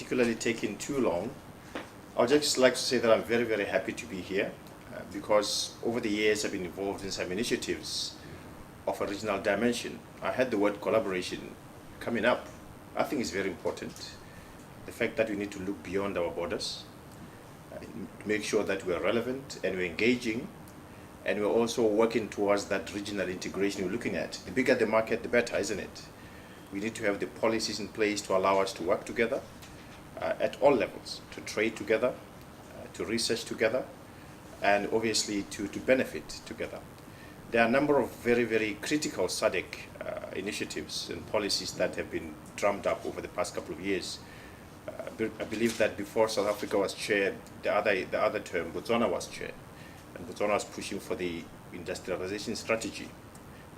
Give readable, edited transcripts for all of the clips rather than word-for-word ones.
particularly taking too long, I would just like to say that I'm very, very happy to be here because over the years I've been involved in some initiatives of a regional dimension. I had the word collaboration coming up. I think it's very important. The fact that we need to look beyond our borders, make sure that we're relevant and we're engaging, and we're also working towards that regional integration we're looking at. The bigger the market, the better, isn't it? We need to have the policies in place to allow us to work together at all levels, to trade together, to research together, and obviously to benefit together. There are a number of very, very critical SADC initiatives and policies that have been drummed up over the past couple of years. I believe that before South Africa was chaired, the other term, Botswana was chaired. And Botswana was pushing for the industrialization strategy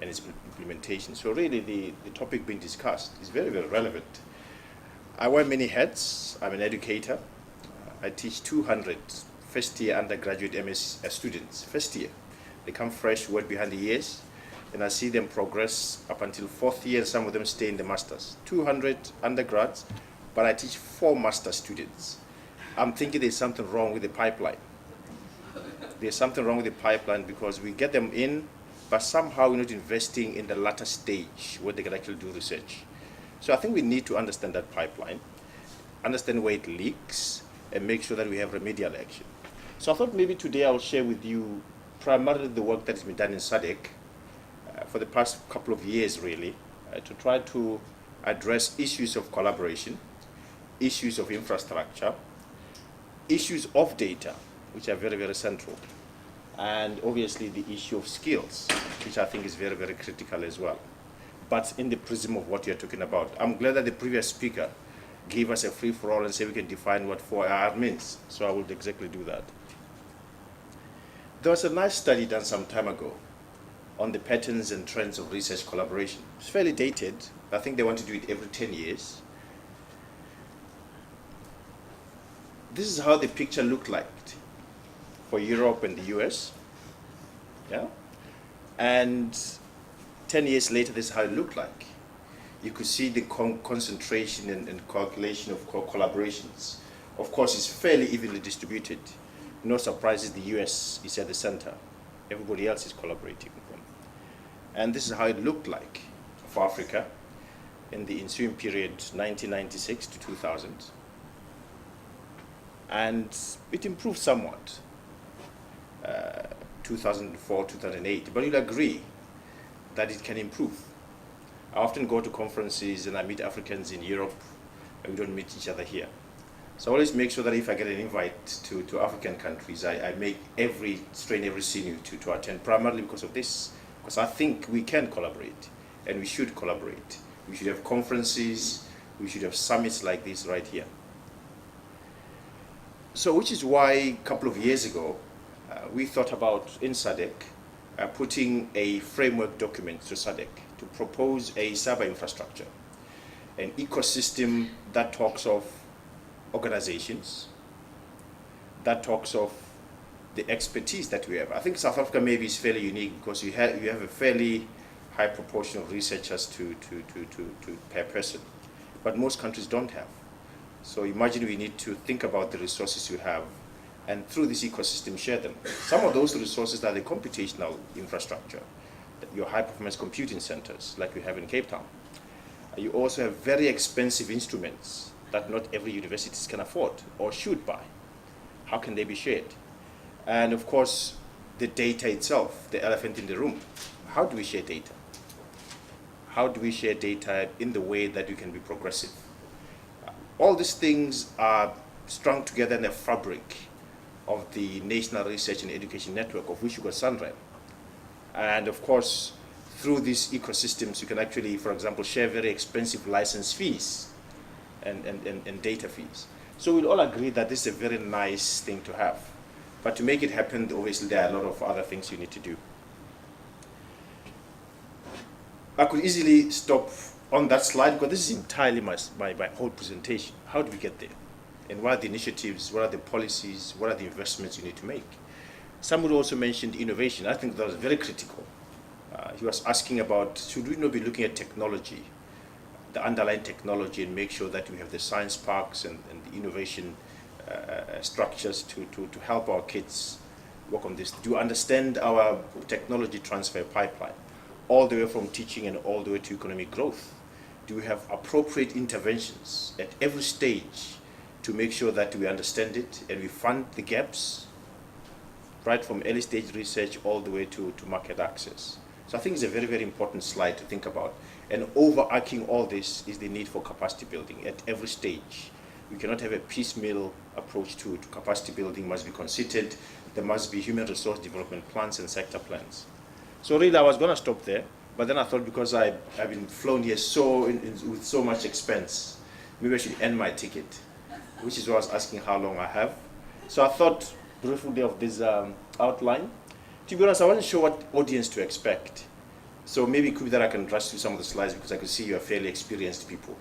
and its implementation. So really the topic being discussed is very, very relevant. I wear many hats. I'm an educator. I teach 200 first-year undergraduate MS students, first year. They come fresh, work behind the years, and I see them progress up until fourth year, and some of them stay in the masters. 200 undergrads, but I teach 4 master students. I'm thinking there's something wrong with the pipeline. There's something wrong with the pipeline because we get them in, but somehow we're not investing in the latter stage where they can actually do research. So I think we need to understand that pipeline, understand where it leaks, and make sure that we have remedial action. So I thought maybe today I'll share with you primarily the work that has been done in SADC for the past couple of years, really, to try to address issues of collaboration, issues of infrastructure, issues of data, which are very, very central, and obviously the issue of skills, which I think is very, very critical as well, but in the prism of what you're talking about. I'm glad that the previous speaker gave us a free-for-all and said we can define what 4R means, so I will exactly do that. There was a nice study done some time ago on the patterns and trends of research collaboration. It's fairly dated. I think they want to do it every 10 years. This is how the picture looked like for Europe and the US. Yeah? And 10 years later, this is how it looked like. You could see the concentration and calculation of collaborations. Of course, it's fairly evenly distributed. No surprises, the US is at the center. Everybody else is collaborating with them. And this is how it looked like for Africa in the ensuing period 1996 to 2000. And it improved somewhat, 2004, 2008. But you'll agree that it can improve. I often go to conferences and I meet Africans in Europe, and we don't meet each other here. So I always make sure that if I get an invite to African countries, I make strain every sinew to attend, primarily because of this. Because I think we can collaborate, and we should collaborate. We should have conferences, we should have summits like this right here. So which is why a couple of years ago, we thought about, in SADC, putting a framework document to SADC to propose a cyber infrastructure, an ecosystem that talks of organizations, that talks of the expertise that we have. I think South Africa maybe is fairly unique because you have a fairly high proportion of researchers to per person, but most countries don't have. So imagine we need to think about the resources you have and through this ecosystem share them. Some of those resources are the computational infrastructure, your high performance computing centers like we have in Cape Town. You also have very expensive instruments that not every university can afford or should buy. How can they be shared? And of course, the data itself, the elephant in the room. How do we share data? How do we share data in the way that we can be progressive? All these things are strung together in a fabric of the National Research and Education Network, of which you got SANREM. And of course, through these ecosystems, you can actually, for example, share very expensive license fees and data fees. So we'll all agree that this is a very nice thing to have. But to make it happen, obviously there are a lot of other things you need to do. I could easily stop on that slide because this is entirely my whole presentation. How do we get there? And what are the initiatives, what are the policies, what are the investments you need to make? Someone also mentioned innovation. I think that was very critical. He was asking about, should we not be looking at technology the underlying technology and make sure that we have the science parks and the innovation structures to help our kids work on this. Do you understand our technology transfer pipeline, all the way from teaching and all the way to economic growth? Do we have appropriate interventions at every stage to make sure that we understand it and we fund the gaps, right from early stage research all the way to market access? So I think it's a very, very important slide to think about. And overarching all this is the need for capacity building at every stage. We cannot have a piecemeal approach to capacity building. Must be considered. There must be human resource development plans and sector plans. So really, I was going to stop there, but then I thought because I've been flown here with so much expense, maybe I should end my ticket, which is why I was asking how long I have. So I thought briefly of this outline. To be honest, I wasn't sure what audience to expect. So maybe it could be that I can rush through some of the slides because I could see you are fairly experienced people.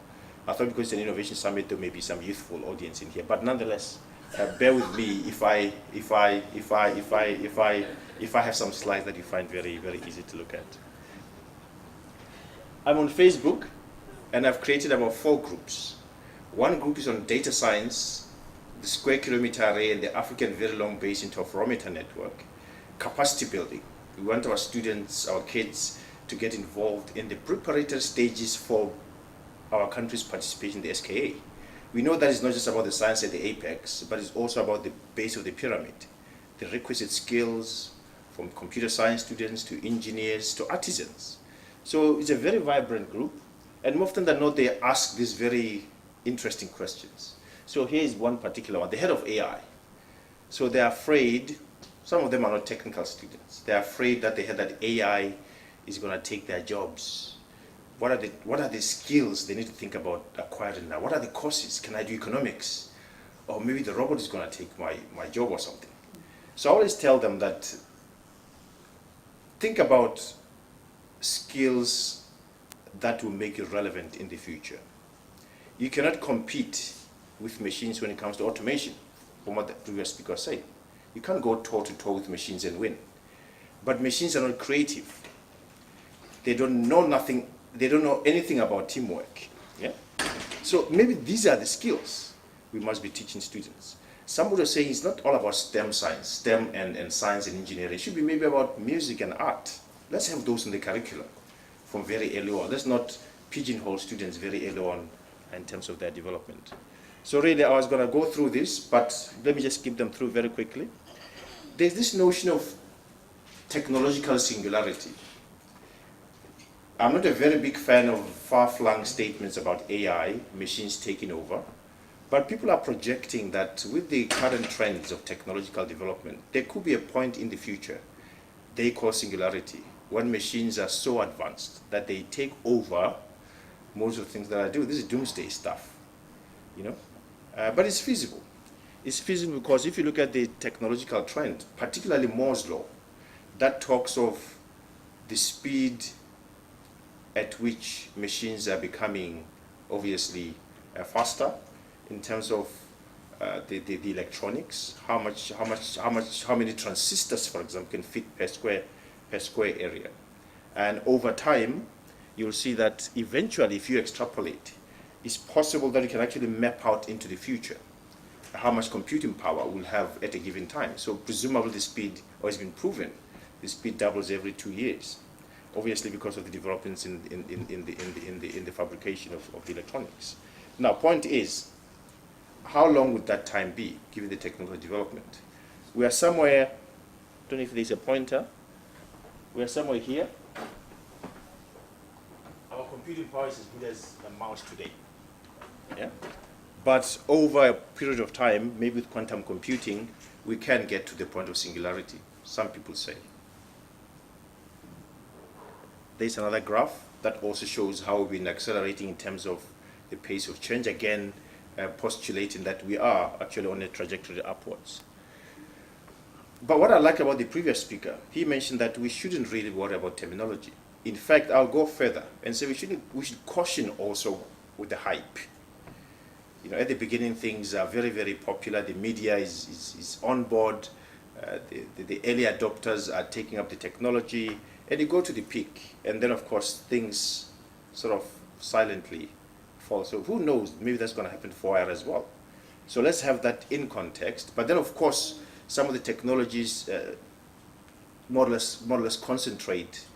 I thought because it's an innovation summit, there may be some youthful audience in here. But nonetheless, bear with me if I have some slides that you find very, very easy to look at. I'm on Facebook, and I've created about 4 groups. One group is on data science, the square kilometer array, and the African very long base interferometer network. Capacity building. We want our students, our kids, to get involved in the preparatory stages for our country's participation in the SKA. We know that it's not just about the science at the apex, but it's also about the base of the pyramid. The requisite skills from computer science students to engineers to artisans. So it's a very vibrant group, and more often than not, they ask these very interesting questions. So here is one particular one, the head of AI. So they're afraid, some of them are not technical students, they're afraid that they heard that AI is going to take their jobs. What are the skills they need to think about acquiring now? What are the courses? Can I do economics? Or maybe the robot is going to take my job or something. So I always tell them that think about skills that will make you relevant in the future. You cannot compete with machines when it comes to automation, from what the previous speaker said. You can't go toe-to-toe with machines and win. But machines are not creative. They don't know nothing. They don't know anything about teamwork. Yeah? So maybe these are the skills we must be teaching students. Somebody was saying it's not all about STEM science, STEM and science and engineering. It should be maybe about music and art. Let's have those in the curriculum from very early on. Let's not pigeonhole students very early on in terms of their development. So really, I was going to go through this, but let me just skip them through very quickly. There's this notion of technological singularity. I'm not a very big fan of far-flung statements about AI, machines taking over, but people are projecting that with the current trends of technological development, there could be a point in the future they call singularity, when machines are so advanced that they take over most of the things that I do. This is doomsday stuff, you know, but it's feasible. It's feasible because if you look at the technological trend, particularly Moore's law, that talks of the speed at which machines are becoming obviously faster in terms of the electronics, how many transistors, for example, can fit per square area. And over time, you'll see that eventually, if you extrapolate, it's possible that you can actually map out into the future how much computing power we'll have at a given time. So presumably the speed, or it's been proven, the speed doubles every 2 years. Obviously because of the developments in the fabrication of the electronics. Now, point is, how long would that time be, given the technical development? We are somewhere, I don't know if there's a pointer, we are somewhere here. Our computing power is as good as a mouse today. Yeah? But over a period of time, maybe with quantum computing, we can get to the point of singularity, some people say. There's another graph that also shows how we've been accelerating in terms of the pace of change, again postulating that we are actually on a trajectory upwards. But what I like about the previous speaker, he mentioned that we shouldn't really worry about terminology. In fact, I'll go further and say we should caution also with the hype. You know, at the beginning, things are very, very popular. The media is on board. The early adopters are taking up the technology, and you go to the peak, and then of course things sort of silently fall. So who knows, maybe that's going to happen for wire as well. So let's have that in context. But then, of course, some of the technologies more or less concentrate.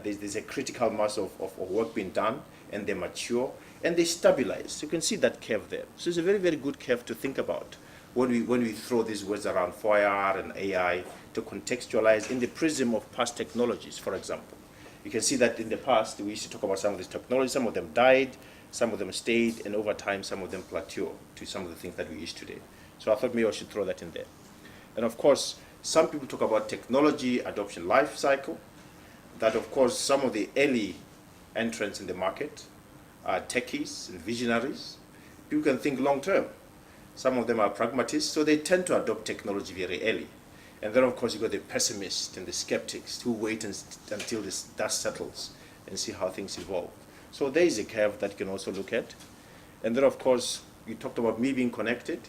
There's a critical mass of work being done, and they mature, and they stabilize. You can see that curve there. So it's a very, very good curve to think about when we throw these words around 4IR and AI to contextualize in the prism of past technologies, for example. You can see that in the past, we used to talk about some of these technologies. Some of them died, some of them stayed, and over time, some of them plateaued to some of the things that we use today. So I thought maybe I should throw that in there. And of course, some people talk about technology adoption life cycle, that of course, some of the early entrants in the market are techies and visionaries. People can think long term. Some of them are pragmatists, so they tend to adopt technology very early. And then, of course, you've got the pessimists and the skeptics who wait until this dust settles and see how things evolve. So there is a curve that you can also look at. And then, of course, you talked about me being connected.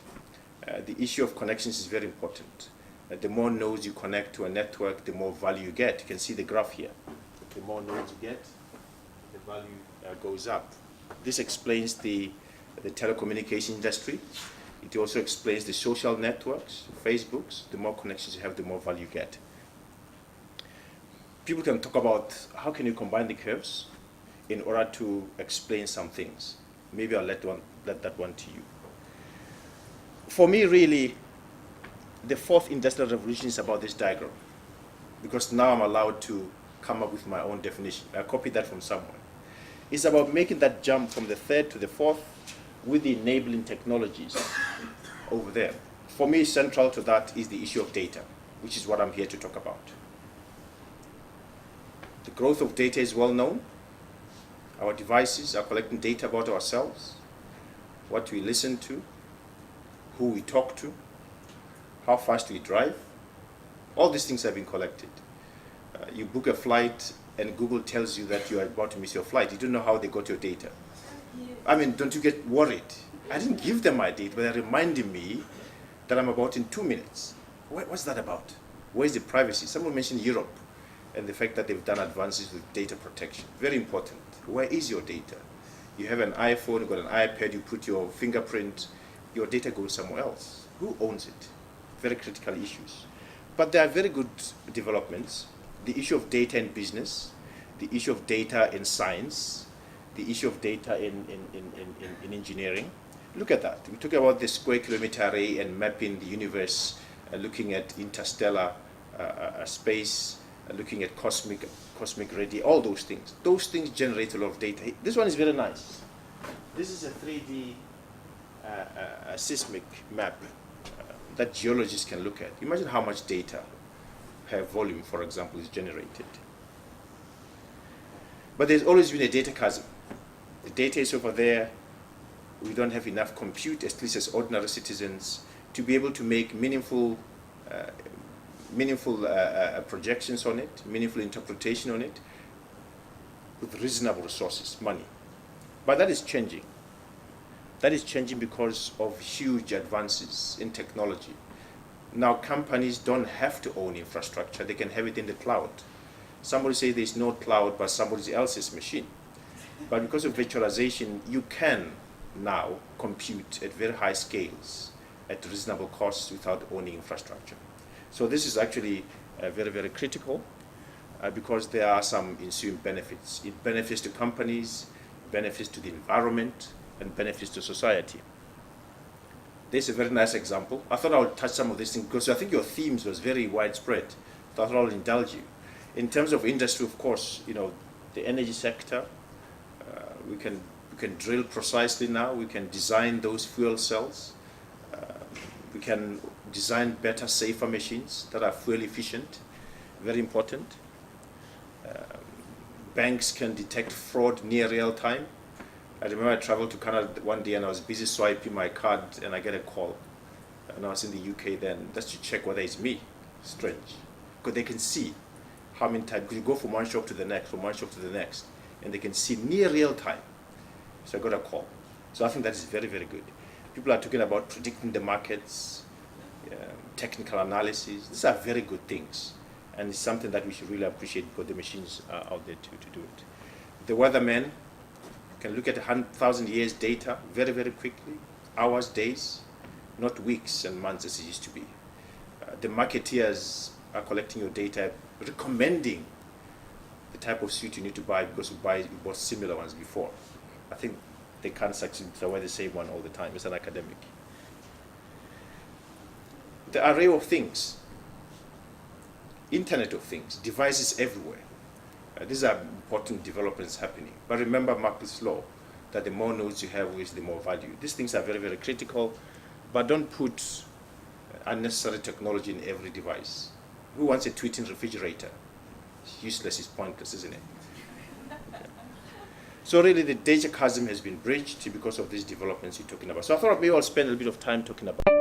The issue of connections is very important. The more nodes you connect to a network, the more value you get. You can see the graph here. The more nodes you get, the value goes up. This explains the telecommunication industry. It also explains the social networks, Facebooks. The more connections you have, the more value you get. People can talk about how can you combine the curves in order to explain some things. Maybe I'll let that one to you. For me, really, the fourth industrial revolution is about this diagram, because now I'm allowed to come up with my own definition. I copied that from somewhere. It's about making that jump from the third to the fourth with the enabling technologies over there. For me, central to that is the issue of data, which is what I'm here to talk about. The growth of data is well known. Our devices are collecting data about ourselves, what we listen to, who we talk to, how fast we drive. All these things have been collected. You book a flight and Google tells you that you are about to miss your flight. You don't know how they got your data. I mean, don't you get worried? I didn't give them my data, but they're reminding me that I'm about in 2 minutes. What's that about? Where's the privacy? Someone mentioned Europe and the fact that they've done advances with data protection. Very important. Where is your data? You have an iPhone, you've got an iPad, you put your fingerprint, your data goes somewhere else. Who owns it? Very critical issues. But there are very good developments. The issue of data in business, the issue of data in science, the issue of data in engineering. Look at that. We talk about the square kilometer array and mapping the universe, looking at interstellar space, looking at cosmic radiation, all those things. Those things generate a lot of data. This one is very nice. This is a 3D seismic map that geologists can look at. Imagine how much data per volume, for example, is generated. But there's always been a data chasm. The data is over there. We don't have enough compute, at least as ordinary citizens, to be able to make meaningful projections on it, meaningful interpretation on it, with reasonable resources, money. But that is changing. That is changing because of huge advances in technology. Now, companies don't have to own infrastructure. They can have it in the cloud. Somebody say there's no cloud but somebody else's machine. But because of virtualization, you can now compute at very high scales at reasonable costs without owning infrastructure. So this is actually very, very critical because there are some ensuing benefits. It benefits to companies, benefits to the environment, and benefits to society. This is a very nice example. I thought I would touch some of these things because I think your themes was very widespread. So I thought I would indulge you. In terms of industry, of course, the energy sector, we can drill precisely now. We can design those fuel cells. We can design better, safer machines that are fuel efficient. Very important. Banks can detect fraud near real time. I remember I traveled to Canada one day and I was busy swiping my card and I get a call. And I was in the UK then, just to check whether it's me. Strange. Because they can see how many times, because you go from one shop to the next, from one shop to the next, and they can see near real time. So I got a call. So I think that is very, very good. People are talking about predicting the markets, technical analysis. These are very good things. And it's something that we should really appreciate because the machines are out there to do it. The weathermen can look at 100,000 years data very, very quickly, hours, days, not weeks and months as it used to be. The marketeers are collecting your data, recommending the type of suit you need to buy because you bought similar ones before. I think they can't succeed to wear the same one all the time as an academic. The array of things, Internet of Things, devices everywhere. These are important developments happening. But remember Marcus' law, that the more nodes you have, with the more value. These things are very, very critical, but don't put unnecessary technology in every device. Who wants a tweeting refrigerator? It's useless, it's pointless, isn't it? Okay. So really the data chasm has been bridged because of these developments you're talking about. So I thought maybe I'll spend a little bit of time talking about